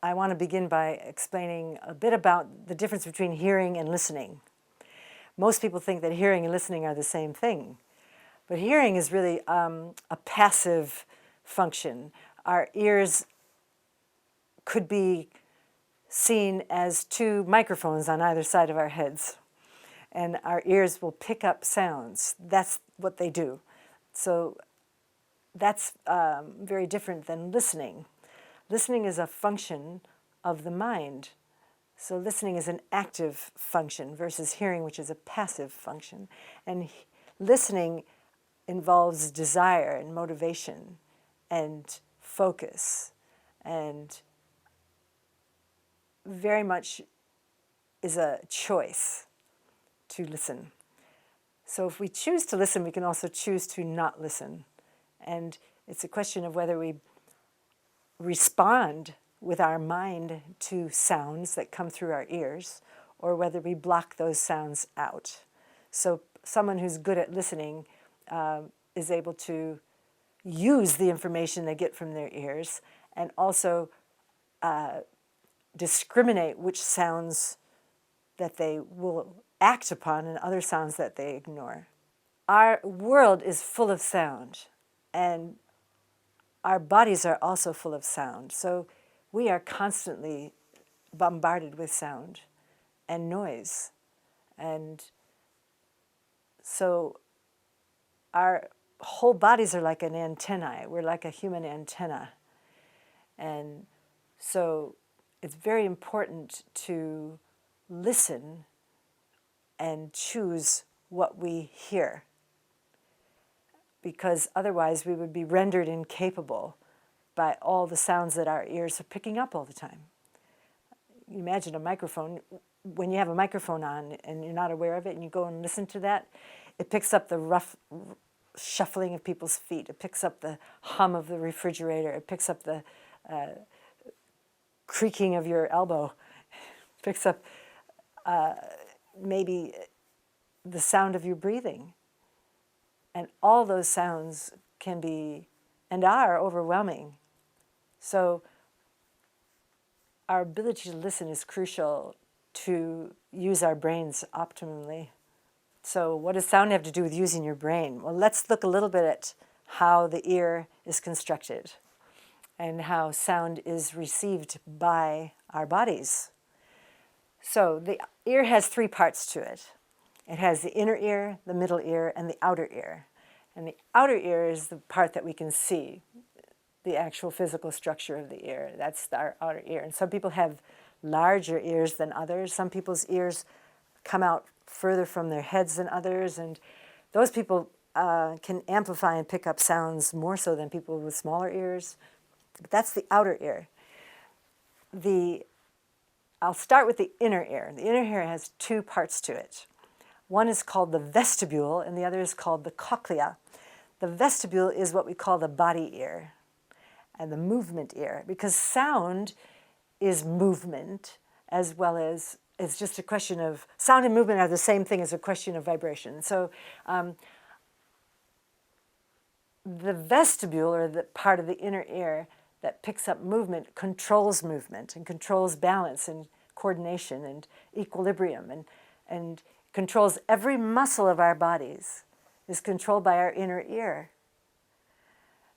I want to begin by explaining a bit about the difference between hearing and listening. Most people think that hearing and listening are the same thing, but hearing is really a passive function. Our ears could be seen as two microphones on either side of our heads, and our ears will pick up sounds. That's what they do. So that's very different than listening. Listening is a function of the mind. So listening is an active function versus hearing, which is a passive function. And listening involves desire and motivation and focus, and very much is a choice to listen. So if we choose to listen, we can also choose to not listen. And it's a question of whether we respond with our mind to sounds that come through our ears, or whether we block those sounds out. So someone who's good at listening is able to use the information they get from their ears and also discriminate which sounds that they will act upon and other sounds that they ignore. Our world is full of sound, and our bodies are also full of sound. So we are constantly bombarded with sound and noise. And so our whole bodies are like an antennae. We're like a human antenna. And so it's very important to listen and choose what we hear, because otherwise we would be rendered incapable by all the sounds that our ears are picking up all the time. You imagine a microphone. When you have a microphone on and you're not aware of it and you go and listen to that, it picks up the rough shuffling of people's feet. It picks up the hum of the refrigerator. It picks up the creaking of your elbow. It picks up maybe the sound of your breathing. And all those sounds can be and are overwhelming. So our ability to listen is crucial to use our brains optimally. So what does sound have to do with using your brain? Well, let's look a little bit at how the ear is constructed and how sound is received by our bodies. So the ear has three parts to it. It has the inner ear, the middle ear, and the outer ear. And the outer ear is the part that we can see, the actual physical structure of the ear. That's our outer ear. And some people have larger ears than others. Some people's ears come out further from their heads than others. And those people can amplify and pick up sounds more so than people with smaller ears. But that's the outer ear. I'll start with the inner ear. The inner ear has two parts to it. One is called the vestibule, and the other is called the cochlea. The vestibule is what we call the body ear and the movement ear, because sound is movement as well as it's just a question of, sound and movement are the same thing as a question of vibration. So the vestibule, or the part of the inner ear that picks up movement, controls movement and controls balance and coordination and equilibrium and controls every muscle of our bodies, is controlled by our inner ear.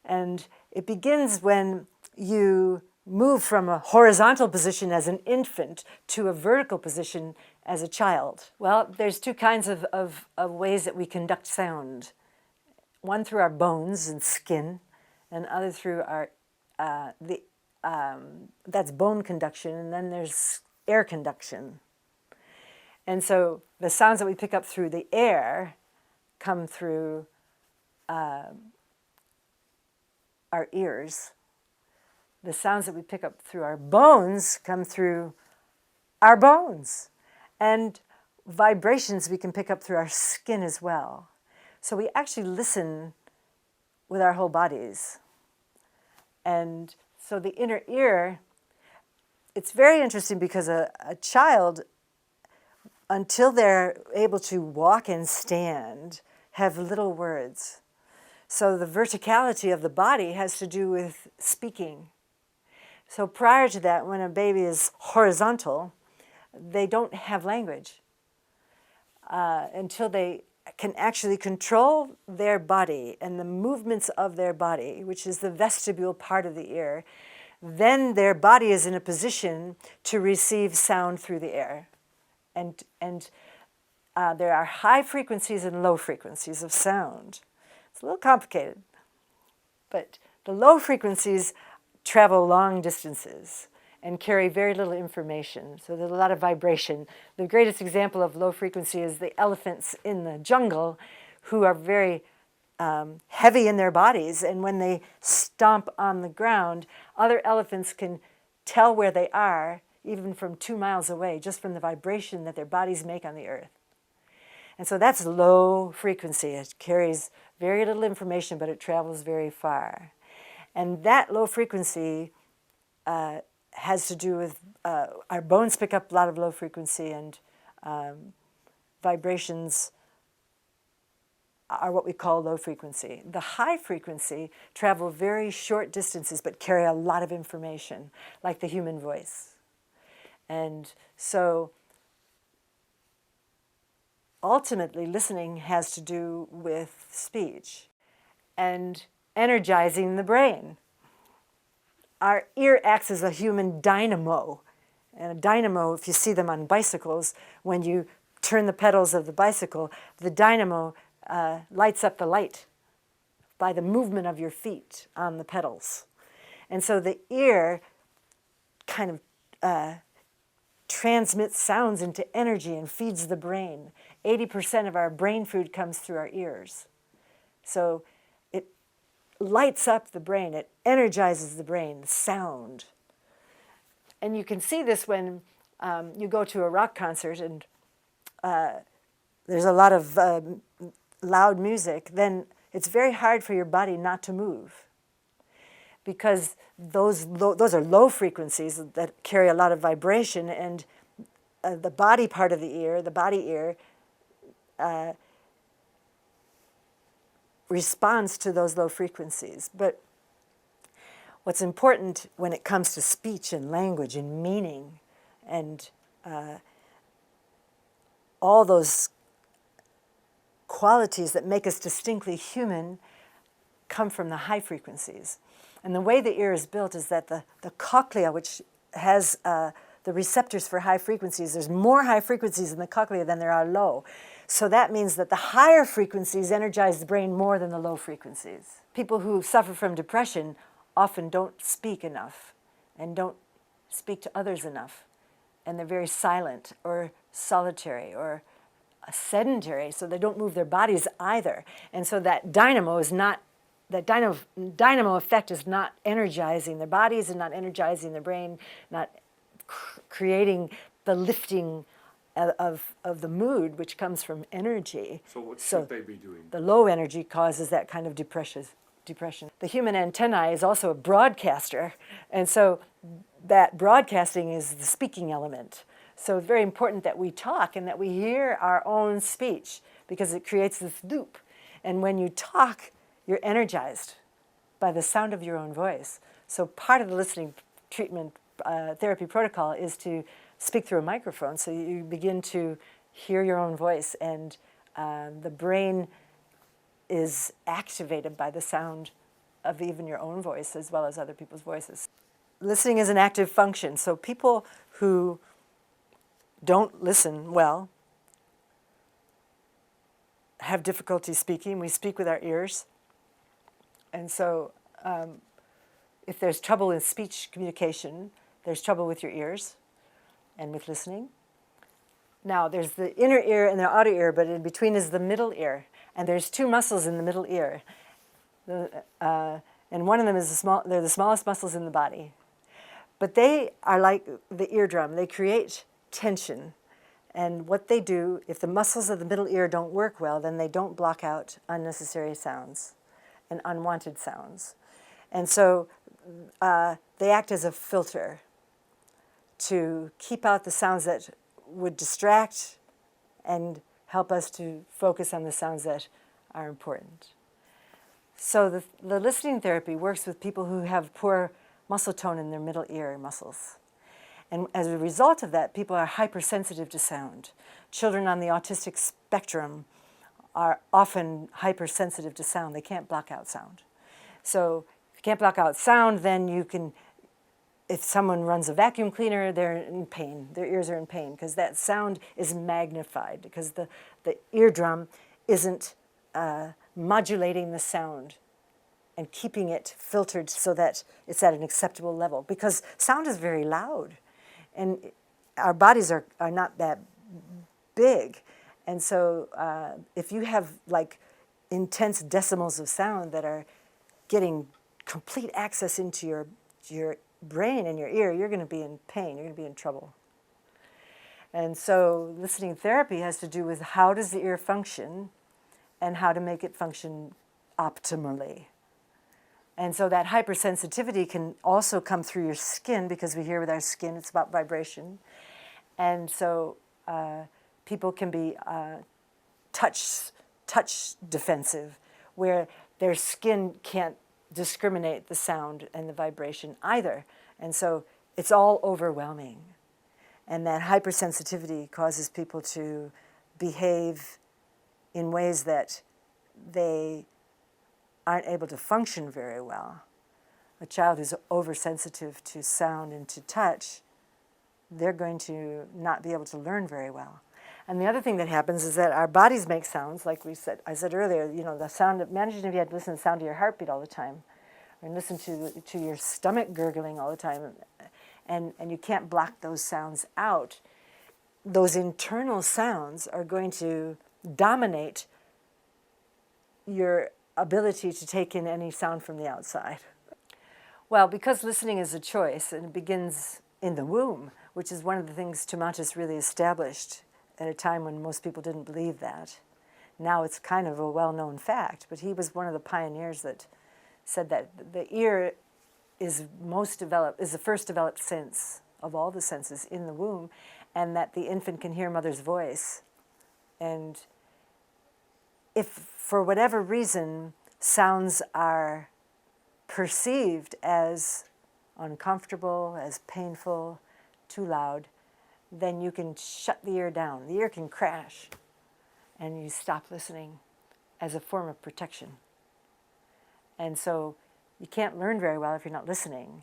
And it begins when you move from a horizontal position as an infant to a vertical position as a child. Well, there's two kinds of ways that we conduct sound. One through our bones and skin, and other through our, that's bone conduction, and then there's air conduction. And so the sounds that we pick up through the air come through our ears. The sounds that we pick up through our bones come through our bones. And vibrations we can pick up through our skin as well. So we actually listen with our whole bodies. And so the inner ear, it's very interesting because a child, until they're able to walk and stand, have little words. So the verticality of the body has to do with speaking. So prior to that, when a baby is horizontal, they don't have language until they can actually control their body and the movements of their body, which is the vestibule part of the ear. Then their body is in a position to receive sound through the air. And there are high frequencies and low frequencies of sound. It's a little complicated, but the low frequencies travel long distances and carry very little information. So there's a lot of vibration. The greatest example of low frequency is the elephants in the jungle, who are very heavy in their bodies, and when they stomp on the ground, other elephants can tell where they are, even from 2 miles away, just from the vibration that their bodies make on the earth. And so that's low frequency. It carries very little information, but it travels very far. And that low frequency has to do with our bones pick up a lot of low frequency, and vibrations are what we call low frequency. The high frequency travel very short distances but carry a lot of information, like the human voice. And so ultimately, listening has to do with speech and energizing the brain. Our ear acts as a human dynamo. And a dynamo, if you see them on bicycles, when you turn the pedals of the bicycle, the dynamo lights up the light by the movement of your feet on the pedals. And so the ear kind of transmits sounds into energy and feeds the brain. 80% of our brain food comes through our ears. So it lights up the brain, it energizes the brain, sound. And you can see this when you go to a rock concert and there's a lot of loud music, then it's very hard for your body not to move, because those are low frequencies that carry a lot of vibration, and the body part of the ear, the body ear, responds to those low frequencies. But what's important when it comes to speech and language and meaning and all those qualities that make us distinctly human come from the high frequencies. And the way the ear is built is that the cochlea, which has the receptors for high frequencies, there's more high frequencies in the cochlea than there are low. So that means that the higher frequencies energize the brain more than the low frequencies. People who suffer from depression often don't speak enough and don't speak to others enough. And they're very silent or solitary or sedentary, so they don't move their bodies either. And so that dynamo effect is not energizing their bodies and not energizing their brain, not creating the lifting of the mood, which comes from energy. So what should they be doing? The low energy causes that kind of depression. The human antennae is also a broadcaster, and so that broadcasting is the speaking element. So it's very important that we talk and that we hear our own speech, because it creates this loop. And when you talk, you're energized by the sound of your own voice. So part of the listening treatment therapy protocol is to speak through a microphone, so you begin to hear your own voice, and the brain is activated by the sound of even your own voice as well as other people's voices. Listening is an active function, so people who don't listen well have difficulty speaking. We speak with our ears. And so if there's trouble in speech communication, there's trouble with your ears and with listening. Now, there's the inner ear and the outer ear, but in between is the middle ear. And there's two muscles in the middle ear. And one of them is they're the smallest muscles in the body. But they are like the eardrum. They create tension. And what they do, if the muscles of the middle ear don't work well, then they don't block out unnecessary sounds and unwanted sounds. And so they act as a filter to keep out the sounds that would distract and help us to focus on the sounds that are important. So the listening therapy works with people who have poor muscle tone in their middle ear muscles. And as a result of that, people are hypersensitive to sound. Children on the autistic spectrum are often hypersensitive to sound. They can't block out sound. So if you can't block out sound, then you can, if someone runs a vacuum cleaner, they're in pain. Their ears are in pain because that sound is magnified, because the eardrum isn't modulating the sound and keeping it filtered so that it's at an acceptable level, because sound is very loud and our bodies are not that big. And so if you have like intense decimals of sound that are getting complete access into your brain and your ear, you're going to be in pain, you're going to be in trouble. And so listening therapy has to do with how does the ear function and how to make it function optimally. And so that hypersensitivity can also come through your skin, because we hear with our skin, it's about vibration. And so people can be touch defensive, where their skin can't discriminate the sound and the vibration either. And so it's all overwhelming. And that hypersensitivity causes people to behave in ways that they aren't able to function very well. A child who's oversensitive to sound and to touch, they're going to not be able to learn very well. And the other thing that happens is that our bodies make sounds, like I said earlier, you know, the sound, imagine if you had to listen to the sound of your heartbeat all the time, and listen to your stomach gurgling all the time, and you can't block those sounds out. Those internal sounds are going to dominate your ability to take in any sound from the outside. Well, because listening is a choice, and it begins in the womb, which is one of the things Tomatis really established at a time when most people didn't believe that. Now it's kind of a well-known fact, but he was one of the pioneers that said that the ear is the first developed sense of all the senses in the womb, and that the infant can hear mother's voice. And if for whatever reason sounds are perceived as uncomfortable, as painful, too loud, then you can shut the ear down. The ear can crash, and you stop listening as a form of protection. And so you can't learn very well if you're not listening,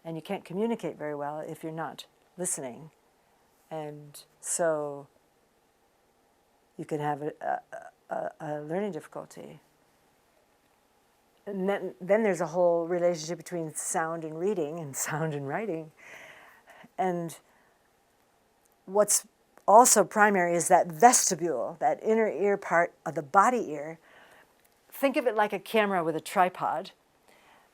and you can't communicate very well if you're not listening. And so you can have a learning difficulty. And then there's a whole relationship between sound and reading and sound and writing. And what's also primary is that vestibule, that inner ear part of the body ear. Think of it like a camera with a tripod.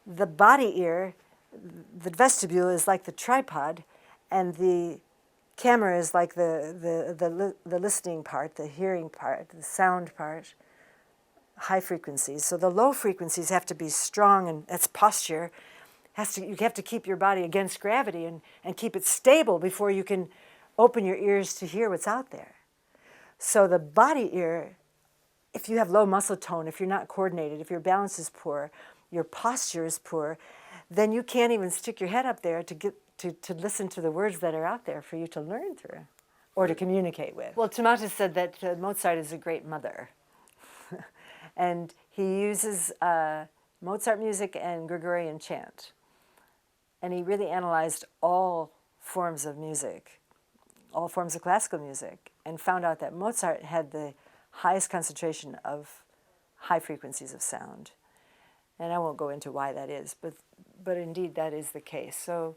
The body ear, the vestibule is like the tripod, and the camera is like the listening part, the hearing part, the sound part, high frequencies. So the low frequencies have to be strong, and that's posture. You have to keep your body against gravity and keep it stable before you can open your ears to hear what's out there. So the body ear, if you have low muscle tone, if you're not coordinated, if your balance is poor, your posture is poor, then you can't even stick your head up there to listen to the words that are out there for you to learn through or to communicate with. Well, Tomatis said that Mozart is a great mother. And he uses Mozart music and Gregorian chant. And he really analyzed all forms of music, all forms of classical music, and found out that Mozart had the highest concentration of high frequencies of sound. And I won't go into why that is, but indeed that is the case. So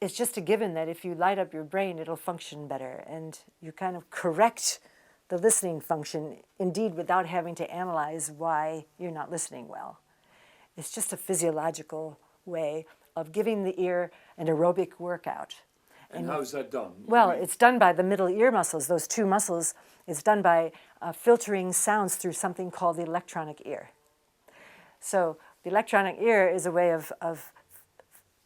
it's just a given that if you light up your brain, it'll function better, and you kind of correct the listening function, indeed without having to analyze why you're not listening well. It's just a physiological way of giving the ear an aerobic workout. And how is that done? Well, it's done by the middle ear muscles, those two muscles. It's done by filtering sounds through something called the electronic ear. So the electronic ear is a way of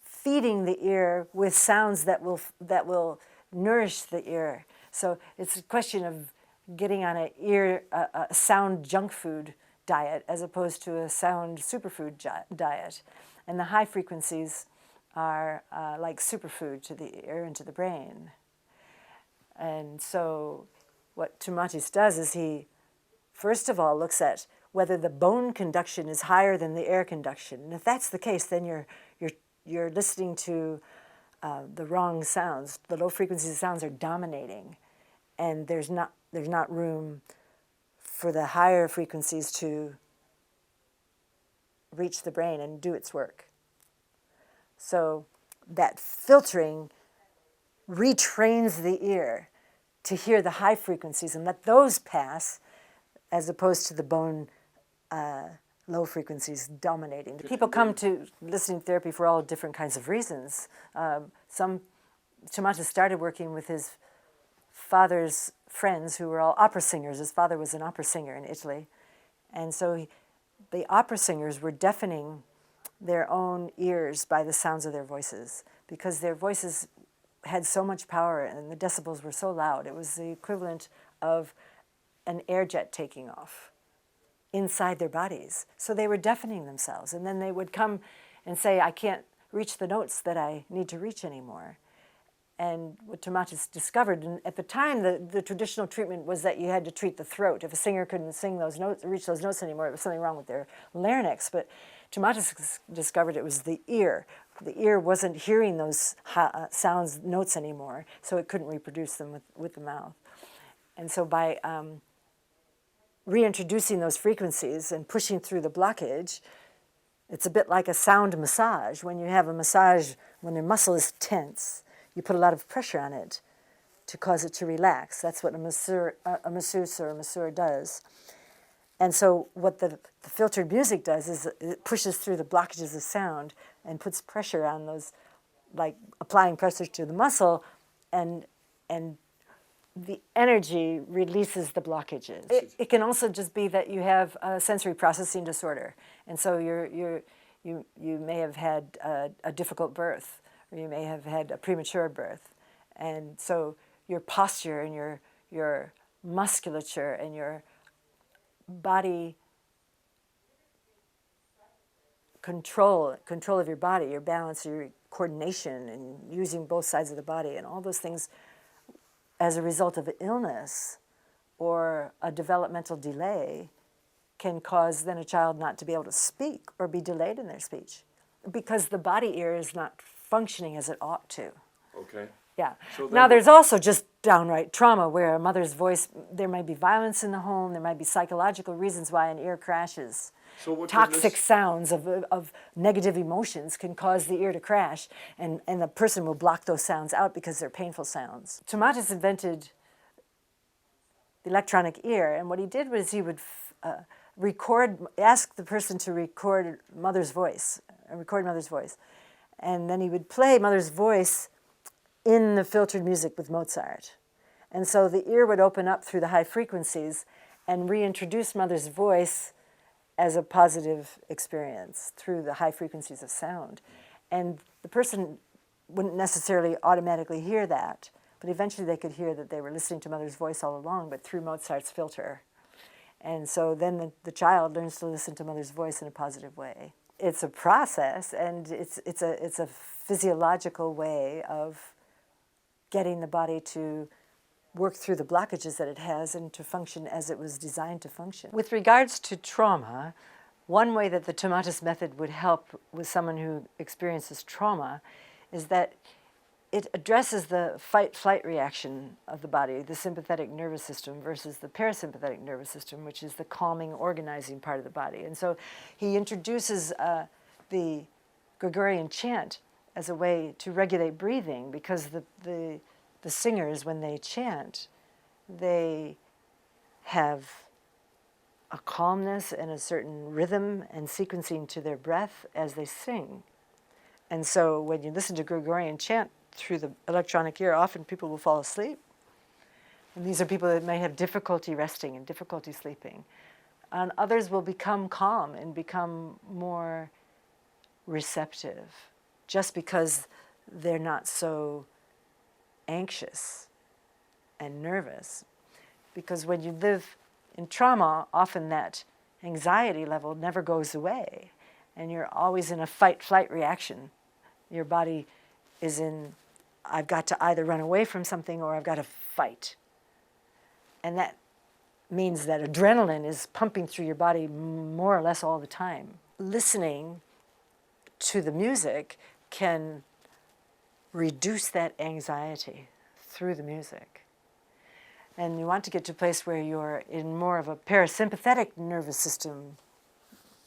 feeding the ear with sounds that will nourish the ear. So it's a question of getting on a sound junk food diet as opposed to a sound superfood diet. And the high frequencies are like superfood to the ear and to the brain. And so what Tomatis does is he, first of all, looks at whether the bone conduction is higher than the air conduction. And if that's the case, then you're listening to the wrong sounds. The low frequency sounds are dominating, and there's not room for the higher frequencies to reach the brain and do its work. So that filtering retrains the ear to hear the high frequencies and let those pass, as opposed to the bone low frequencies dominating. People come to listening therapy for all different kinds of reasons. Tomatis started working with his father's friends who were all opera singers. His father was an opera singer in Italy. And so the opera singers were deafening their own ears by the sounds of their voices, because their voices had so much power and the decibels were so loud. It was the equivalent of an air jet taking off inside their bodies. So they were deafening themselves. And then they would come and say, I can't reach the notes that I need to reach anymore. And what Tomatis discovered, and at the time the traditional treatment was that you had to treat the throat. If a singer couldn't sing those notes, reach those notes anymore, it was something wrong with their larynx. But Tomatis discovered it was the ear. The ear wasn't hearing those notes anymore, so it couldn't reproduce them with the mouth. And so by reintroducing those frequencies and pushing through the blockage, it's a bit like a sound massage. When you have a massage, when the muscle is tense, you put a lot of pressure on it to cause it to relax. That's what a masseuse or a masseur does. And so what the filtered music does is it pushes through the blockages of sound and puts pressure on those, like applying pressure to the muscle, and the energy releases the blockages. It can also just be that you have a sensory processing disorder, and so you may have had a difficult birth, or you may have had a premature birth, and so your posture and your musculature and your body control of your body, your balance, your coordination, and using both sides of the body, and all those things as a result of illness or a developmental delay can cause then a child not to be able to speak or be delayed in their speech because the body ear is not functioning as it ought to. Okay. Yeah. So now there's also just downright trauma where a mother's voice, there might be violence in the home, there might be psychological reasons why an ear crashes. So Toxic sounds of negative emotions can cause the ear to crash, and the person will block those sounds out because they're painful sounds. Tomatis invented the electronic ear, and what he did was he would ask the person to record mother's voice, and then he would play mother's voice in the filtered music with Mozart. And so the ear would open up through the high frequencies and reintroduce mother's voice as a positive experience through the high frequencies of sound. And the person wouldn't necessarily automatically hear that, but eventually they could hear that they were listening to mother's voice all along, but through Mozart's filter. And so then the child learns to listen to mother's voice in a positive way. It's a process, and it's a physiological way of getting the body to work through the blockages that it has and to function as it was designed to function. With regards to trauma, one way that the Tomatis method would help with someone who experiences trauma is that it addresses the fight-flight reaction of the body, the sympathetic nervous system versus the parasympathetic nervous system, which is the calming, organizing part of the body. And so he introduces the Gregorian chant as a way to regulate breathing, because the singers, when they chant, they have a calmness and a certain rhythm and sequencing to their breath as they sing. And so when you listen to Gregorian chant through the electronic ear, often people will fall asleep. And these are people that may have difficulty resting and difficulty sleeping. And others will become calm and become more receptive just because they're not so anxious and nervous. Because when you live in trauma, often that anxiety level never goes away, and you're always in a fight-flight reaction. Your body is in, I've got to either run away from something or I've got to fight. And that means that adrenaline is pumping through your body more or less all the time. Listening to the music can reduce that anxiety through the music. And you want to get to a place where you're in more of a parasympathetic nervous system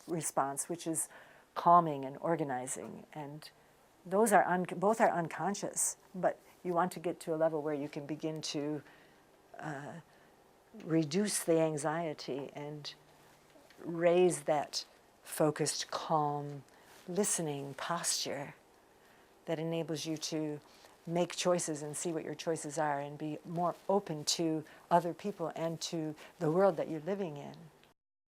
response, which is calming and organizing. And those are both are unconscious, but you want to get to a level where you can begin to reduce the anxiety and raise that focused, calm, listening posture that enables you to make choices and see what your choices are and be more open to other people and to the world that you're living in.